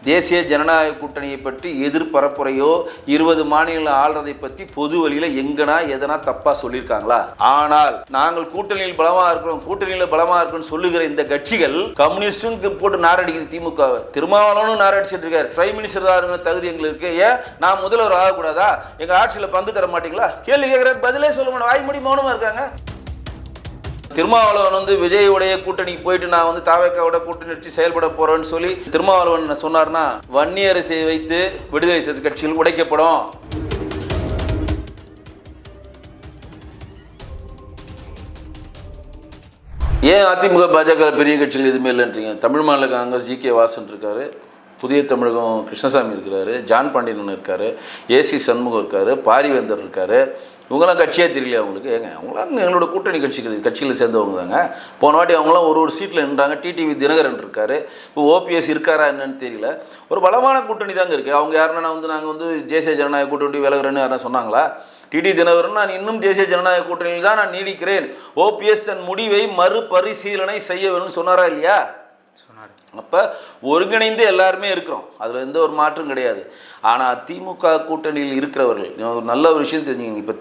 தேசிய ஜனநாயக கூட்டணியை பற்றி எதிர்பரப்புரையோ 20 மாநிலங்கள் ஆள்றதை பற்றி பொது வழியில் எங்கனா எதனா தப்பாக சொல்லியிருக்காங்களா? ஆனால் நாங்கள் கூட்டணியில் பலமாக இருக்கிறோம், கூட்டணியில் பலமாக இருக்குன்னு சொல்லுகிற இந்த கட்சிகள் கம்யூனிஸ்டும் போட்டு நாரடிக்குது திமுகவை. திருமாவளவனும் நாரடிச்சிட்டு இருக்காரு. பிரைம் மினிஸ்டர் தான் தகுதி எங்களுக்கு இருக்கு. ஏன் நான் முதல்வர் ஆகக்கூடாதா? எங்கள் ஆட்சியில் பங்கு தர மாட்டீங்களா? கேள்வி கேட்குறாரு, பதிலே சொல்ல மாட்டேன். வாய்மொழி மௌனமாக இருக்காங்க. திருமாவளவன் விஜயோடைய கூட்டணிக்கு போயிட்டு நான் தாவேக்காவோட கூட்டணி வச்சு செயல்பட போறேன்னு சொல்லி திருமாவளவன் சொன்னார்னா வன்னியரசை வைத்து விடுதலை சிறுத்தை கட்சிகள் உடைக்கப்படும். ஏன் அதிமுக பாஜக பெரிய கட்சிகள் எதுவுமே இல்லைன்றீங்க? தமிழ் மாநில காங்கிரஸ் ஜி.கே. வாசன் இருக்காரு, புதிய தமிழகம் கிருஷ்ணசாமி இருக்கிறாரு, ஜான் பாண்டியன் இருக்காரு, ஏசி சண்முகம் இருக்காரு, பாரிவேந்தர் இருக்காரு. இவங்களாம் கட்சியாக தெரியலையா அவங்களுக்கு? ஏங்க அவங்களாம் எங்களோட கூட்டணி கட்சிகளை சேர்ந்தவங்க தாங்க. போன வாட்டி அவங்களாம் ஒரு சீட்டில் நின்றாங்க. டிடிவி தினகரன் இருக்காரு. இப்போ ஓபிஎஸ் இருக்காரா என்னன்னு தெரியல. ஒரு பலமான கூட்டணி தாங்க இருக்குது. அவங்க யாருன்னா நாங்கள் தேசிய ஜனநாயக கூட்டணி விலகிறேன்னு யாரும் சொன்னாங்களா? டிடி தினகரன் நான் இன்னும் தேசிய ஜனநாயக கூட்டணியில் தான் நான் நீடிக்கிறேன், ஓபிஎஸ் தன் முடிவை மறுபரிசீலனை செய்ய வேணும்னு சொன்னாரா இல்லையா? அப்போ ஒருங்கிணைந்து எல்லாருமே இருக்கிறோம், அதில் எந்த ஒரு மாற்றம் கிடையாது. ஆனால் திமுக கூட்டணியில் இருக்கிறவர்கள் நல்ல ஒரு விஷயம் தெரிஞ்சுங்க. இப்போ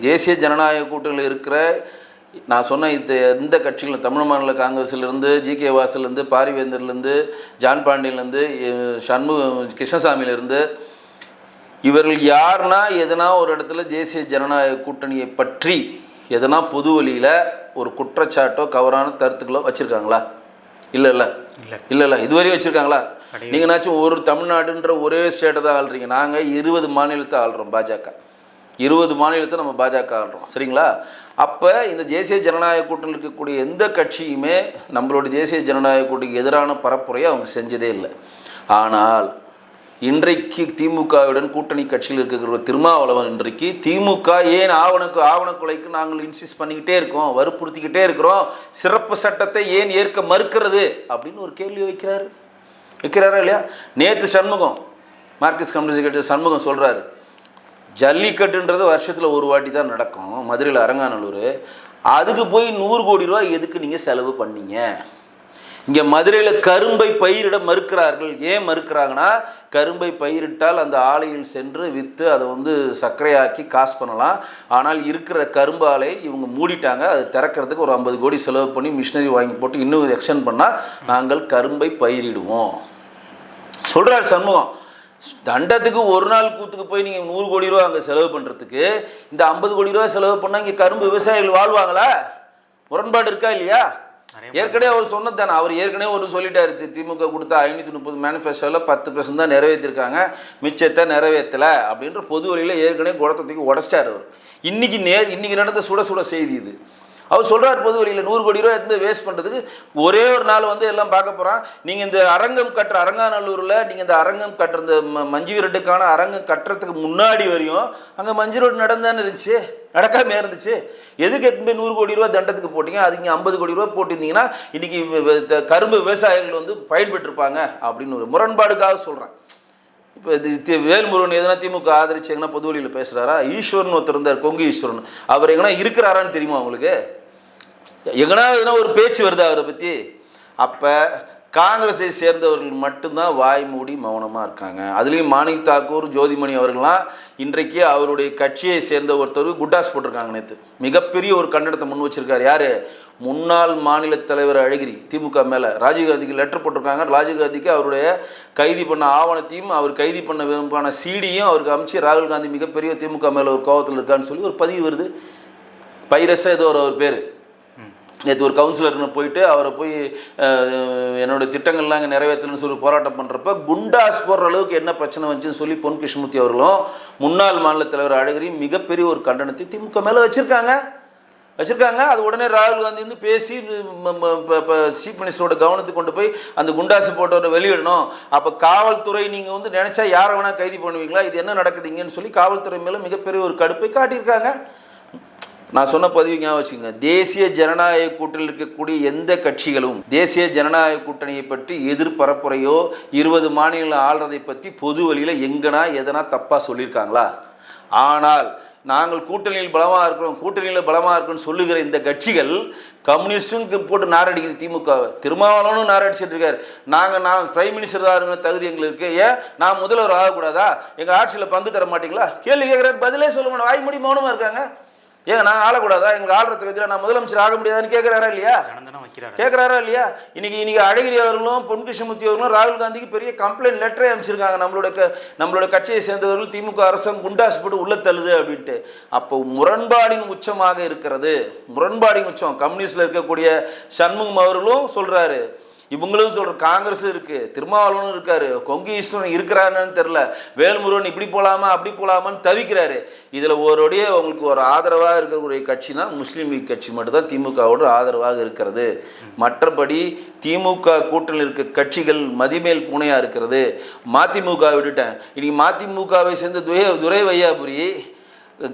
தேசிய ஜனநாயக கூட்டணியில் இருக்கிற நான் சொன்ன இந்த கட்சிகள் தமிழ் மாநில காங்கிரஸ்லேருந்து ஜி.கே. வாசல்லேருந்து பாரிவேந்தர்லேருந்து ஜான் பாண்டியன்லேருந்து கிருஷ்ணசாமியிலேருந்து இவர்கள் யாருன்னா எதனா ஒரு இடத்துல தேசிய ஜனநாயக கூட்டணியை பற்றி எதனா பொது வழியில் ஒரு குற்றச்சாட்டோ கவரான கருத்துக்களோ வச்சுருக்காங்களா? இல்லை இதுவரையும் வச்சுருக்காங்களா? நீங்கள்னாச்சும் ஒரு தமிழ்நாடுன்ற ஒரே ஸ்டேட்டை தான் ஆள்றீங்க. நாங்கள் 20 மாநிலத்தை ஆள்றோம். பாஜக 20 மாநிலத்தை நம்ம பாஜக ஆள்றோம், சரிங்களா? அப்போ இந்த தேசிய ஜனநாயக கூட்டணியில் இருக்கக்கூடிய எந்த கட்சியுமே நம்மளுடைய தேசிய ஜனநாயக கூட்டணிக்கு எதிரான பரப்புரையை அவங்க செஞ்சதே இல்லை. ஆனால் இன்றைக்கு திமுகவுடன் கூட்டணி கட்சியில் இருக்கிற திருமாவளவன் இன்றைக்கு திமுக ஏன் ஆவண கொலைக்கு நாங்கள் இன்சிஸ்ட் பண்ணிக்கிட்டே இருக்கோம், வற்புறுத்திக்கிட்டே இருக்கிறோம், சிறப்பு சட்டத்தை ஏன் ஏற்க மறுக்கிறது அப்படின்னு ஒரு கேள்வி வைக்கிறாரா இல்லையா? நேற்று மார்க்சிஸ்ட் கம்யூனிஸ்ட் கட்சி சண்முகம் சொல்கிறாரு, ஜல்லிக்கட்டுன்றது வருஷத்தில் ஒரு வாட்டி தான் நடக்கும் மதுரையில் அரங்காநல்லூர், அதுக்கு போய் 100 கோடி ரூபா எதுக்கு நீங்கள் செலவு பண்ணீங்க? இங்கே மதுரையில் கரும்பை பயிரிட மறுக்கிறார்கள். ஏன் மறுக்கிறாங்கன்னா, கரும்பை பயிரிட்டால் அந்த ஆலையில் சென்று விற்று அதை சர்க்கரையாக்கி காசு பண்ணலாம். ஆனால் இருக்கிற கரும்பு ஆலையை இவங்க மூடிட்டாங்க. அது திறக்கிறதுக்கு ஒரு 50 கோடி செலவு பண்ணி மிஷினரி வாங்கி போட்டு இன்னும் எக்ஸ்டெண்ட் பண்ணால் நாங்கள் கரும்பை பயிரிடுவோம் சொல்கிறார் சண்முகம். தண்டத்துக்கு ஒரு நாள் கூத்துக்கு போய் நீங்கள் 100 கோடி ரூபா அங்கே செலவு பண்ணுறதுக்கு இந்த 50 கோடி ரூபா செலவு பண்ணால் இங்கே கரும்பு விவசாயிகள் வாழ்வாங்களா? முரண்பாடு இருக்கா இல்லையா? ஏற்கனவே அவர் சொன்னது தானே. அவர் ஏற்கனவே சொல்லிட்டாரு, திமுக கொடுத்த 530 மேனிஃபெஸ்டோவில் 10% தான் நிறைவேற்றிருக்காங்க, மிச்சத்தை நிறைவேற்றலை அப்படின்ற பொது வழியில் ஏற்கனவே குடத்தத்துக்கு உடச்சிட்டார் அவர். இன்னைக்கு நடந்த சுட செய்தி இது. அவர் சொல்கிறார் பொது வழியில் 100 கோடி ரூபா எடுத்து வேஸ்ட் பண்ணுறதுக்கு ஒரே ஒரு நாள் எல்லாம் பார்க்க போகிறான். நீங்கள் இந்த அரங்கம் கட்டுற அரங்காநல்லூரில் நீங்கள் இந்த அரங்கம் கட்டுற இந்த மஞ்சு விரட்டுக்கான அரங்கம் கட்டுறதுக்கு முன்னாடி வரையும் அங்கே மஞ்சு ரோடு நடந்தான்னு இருந்துச்சு, நடக்காம இருந்துச்சு. எதுக்கு எடுத்து 100 கோடி ரூபா தண்டத்துக்கு போட்டிங்க? அது இங்கே 50 கோடி ரூபா போட்டிருந்தீங்கன்னா இன்றைக்கி கரும்பு விவசாயிகள் பயன்பெற்றிருப்பாங்க அப்படின்னு ஒரு முரண்பாடுக்காக சொல்கிறேன். இப்போ வேல்முருகன் எதனா திமுக ஆதரிச்சு எங்கன்னா பொது வழியில் பேசுகிறாரா? ஈஸ்வரன் ஒருத்தர் இருந்தார், கொங்கு ஈஸ்வரன், அவர் எங்கன்னா இருக்கிறாரான்னு தெரியுமா உங்களுக்கு? எங்கன்னா எதனா ஒரு பேச்சு வருதா அவரை பற்றி? அப்போ காங்கிரஸை சேர்ந்தவர்கள் மட்டும்தான் வாய் மூடி மௌனமாக இருக்காங்க. அதுலேயும் மாணிக் தாக்கூர், ஜோதிமணி அவர்கள்லாம் இன்றைக்கு அவருடைய கட்சியை சேர்ந்த ஒருத்தர் குட்டாஸ் போட்டிருக்காங்க. நேற்று மிகப்பெரிய ஒரு கண்டனத்தை முன் வச்சிருக்காரு. யார்? முன்னாள் மாநில தலைவர் அழகிரி திமுக மேலே ராஜீவ்காந்திக்கு லெட்டர் போட்டிருக்காங்க. ராஜீவ்காந்திக்கு அவருடைய கைது பண்ண ஆவணத்தையும் அவர் கைது பண்ண விரும்பான சிடியும் அவருக்கு அமைச்சு ராகுல் காந்தி மிகப்பெரிய திமுக மேலே ஒரு கோபத்தில் இருக்கான்னு சொல்லி ஒரு பதிவு வருது. பைரஸா ஏதோ ஒரு பேர். நேற்று ஒரு கவுன்சிலர்னு போயிட்டு அவரை போய் என்னோடய திட்டங்கள்லாம் அங்கே நிறைவேற்றணும்னு சொல்லி போராட்டம் பண்ணுறப்ப குண்டாஸ் போடுற அளவுக்கு என்ன பிரச்சனை வந்துச்சுன்னு சொல்லி பொன் கிருஷ்ணமூர்த்தி அவர்களும் முன்னாள் மாநில தலைவர் அழகிரி மிகப்பெரிய ஒரு கண்டனத்தை திமுக மேலே வச்சுருக்காங்க. அது உடனே ராகுல் காந்தி பேசி சீஃப் மினிஸ்டரோட கவனத்துக்கு கொண்டு போய் அந்த குண்டாசு போட்டவரை வெளியிடணும். அப்போ காவல்துறை நீங்கள் நினச்சா யாரை வேணால் கைது பண்ணுவீங்களா? இது என்ன நடக்குதுங்கன்னு சொல்லி காவல்துறை மேலே மிகப்பெரிய ஒரு கடுப்பை காட்டியிருக்காங்க. நான் சொன்ன பதிவு ஞாபகம் வச்சுக்கோங்க. தேசிய ஜனநாயக கூட்டணியில் இருக்கக்கூடிய எந்த கட்சிகளும் தேசிய ஜனநாயக கூட்டணியை பற்றி எதிர்பரப்புரையோ 20 மாநிலங்கள் ஆள்றதை பற்றி பொது வழியில் எங்கனா எதனா தப்பாக சொல்லியிருக்காங்களா? ஆனால் நாங்கள் கூட்டணியில் பலமாக இருக்கிறோம், கூட்டணியில் பலமாக இருக்குன்னு சொல்லுகிற இந்த கட்சிகள் கம்யூனிஸ்டும் போட்டு நாரடிக்குது திமுகவை. திருமாவளவனும் நாரடிச்சிட்டு இருக்காரு. நான் பிரைம் மினிஸ்டர் தான் இருங்க தகுதி எங்களுக்கு, ஏன் நான் முதல்வர் ஆகக்கூடாதா, எங்கள் ஆட்சியில் பங்கு தர மாட்டீங்களா கேள்வி கேட்குறாரு. பதிலே சொல்ல மாட்டோம், வாய் மூடி மௌனமாக இருக்காங்க. ஏங்க நான் ஆளக்கூடாதா, எங்கள் ஆளுறதுக்கு எதிராக நான் முதலமைச்சர் ஆக முடியாதான்னு கேட்குறாரா இல்லையா, கேட்குறாரா இல்லையா? இன்னைக்கு அழகிரி அவர்களும் பொன் கிருஷ்ணமூர்த்தி அவர்களும் ராகுல் காந்திக்கு பெரிய கம்ப்ளைண்ட் லெட்டரே அமைச்சிருக்காங்க. நம்மளோட கட்சியை சேர்ந்தவர்கள் திமுக அரசாங்கம் குண்டாசு போட்டு உள்ள தள்ளுது அப்படின்ட்டு. அப்போ முரண்பாடின் உச்சமாக இருக்கிறது, முரண்பாடின் உச்சம். கம்யூனிஸ்டில் இருக்கக்கூடிய சண்முகம் அவர்களும் சொல்கிறாரு, இவங்களும் சொல்ற, காங்கிரஸ் இருக்கு, திருமாவளவனும் இருக்காரு, கொங்கு ஈஸ்வரன் இருக்கிறான்னு தெரியல, வேல்முருகன் இப்படி போலாமா அப்படி போலாமான்னு தவிக்கிறாரு. இதில் ஒருடைய உங்களுக்கு ஒரு ஆதரவாக இருக்கக்கூடிய கட்சினா முஸ்லீம் லீக் கட்சி மட்டும்தான் திமுகவோட ஆதரவாக இருக்கிறது. மற்றபடி திமுக கூட்டணியில் இருக்க கட்சிகள் மதிமேல் பூனையாக இருக்கிறது. மதிமுக விட்டுட்டேன், இன்னைக்கு மதிமுகவை சேர்ந்த துரை வையாபுரி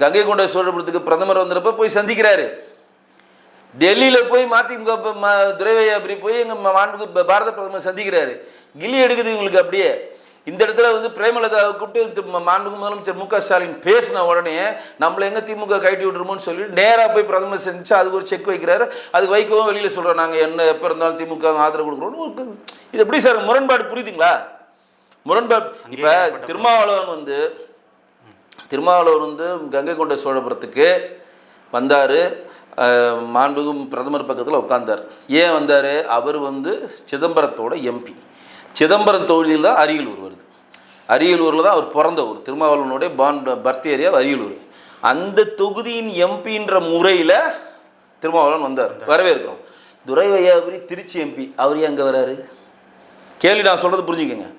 கங்கை கொண்ட சோழபுரத்துக்கு பிரதமர் வந்தப்ப போய் சந்திக்கிறாரு. டெல்லியில் போய் மதிமுக துரைவையாபுரி போய் எங்கள் மாண்புக்கு பாரத பிரதமர் சந்திக்கிறாரு. கில்லி எடுக்குது இவங்களுக்கு. அப்படியே இந்த இடத்துல வந்து பிரேமலதாவை கூப்பிட்டு மாண்புக்கு முதலமைச்சர் மு க ஸ்டாலின் பேசின உடனே நம்மளை எங்கே திமுக கட்டி விட்டுருமோன்னு சொல்லிட்டு நேராக போய் பிரதமர் செஞ்சு அதுக்கு ஒரு செக் வைக்கிறாரு. அதுக்கு வைக்கவும் வெளியில் சொல்கிறோம், நாங்கள் என்ன எப்போ இருந்தாலும் திமுக ஆதரவு கொடுக்குறோன்னு. இது எப்படி சார் முரண்பாடு, புரியுதுங்களா? முரண்பாடு. இப்போ திருமாவளவன் வந்து கங்கை கொண்ட சோழபுரத்துக்கு வந்தார், மாண்புகும் பிரதமர் பக்கத்தில் உட்கார்ந்தார். ஏன் வந்தார்? அவர் வந்து சிதம்பரத்தோட எம்பி. சிதம்பரம் தொகுதியில் தான் அரியலூர் வருது. அரியலூரில் தான் அவர் பிறந்த ஊர். திருமாவளவனுடைய பர்த் ஏரியா அரியலூர். அந்த தொகுதியின் எம்பின்ற முறையில் திருமாவளவன் வந்தார், வரவேற்கிறோம். துரை வையாபுரி திருச்சி எம்பி, அவர் ஏன் அங்கே வராரு? கேள்வி நான் சொல்கிறது புரிஞ்சுக்கோங்க.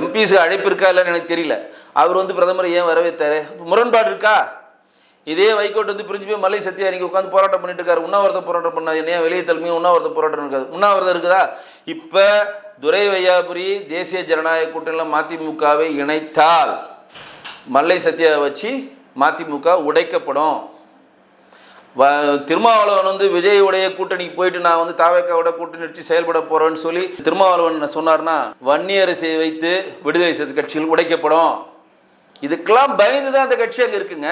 எம்பிஸுக்கு அழைப்பு இருக்கா இல்லைன்னு எனக்கு தெரியல. அவர் வந்து பிரதமரை ஏன் வரவேற்றாரு? முரண்பாடு இருக்கா? இதே வைகோட்டு வந்து பிரிஞ்சு போய் மலை சத்தியா நீங்கள் உட்காந்து போராட்டம் பண்ணிட்டு இருக்காரு. உண்ணாவிரத போராட்டம் பண்ணாது, என்ன வெளியே தலைமையும் உண்ணாவிரத போராட்டம் இருக்காது. உண்ணாவிரதம் இருக்குதா? இப்போ துரை வையாபுரி தேசிய ஜனநாயக கூட்டணியில் மதிமுகவை இணைத்தால் மல்லை சத்யாவை வச்சு மதிமுக உடைக்கப்படும். திருமாவளவன் வந்து விஜயோடைய கூட்டணிக்கு போயிட்டு நான் வந்து தாவேக்காவோட கூட்டணி வச்சு செயல்பட போகிறேன்னு சொல்லி திருமாவளவன் சொன்னார்னா வன்னியரசை வைத்து விடுதலை கட்சிகள் உடைக்கப்படும். இதுக்கெல்லாம் பயந்து தான் அந்த கட்சி அங்கே இருக்குங்க.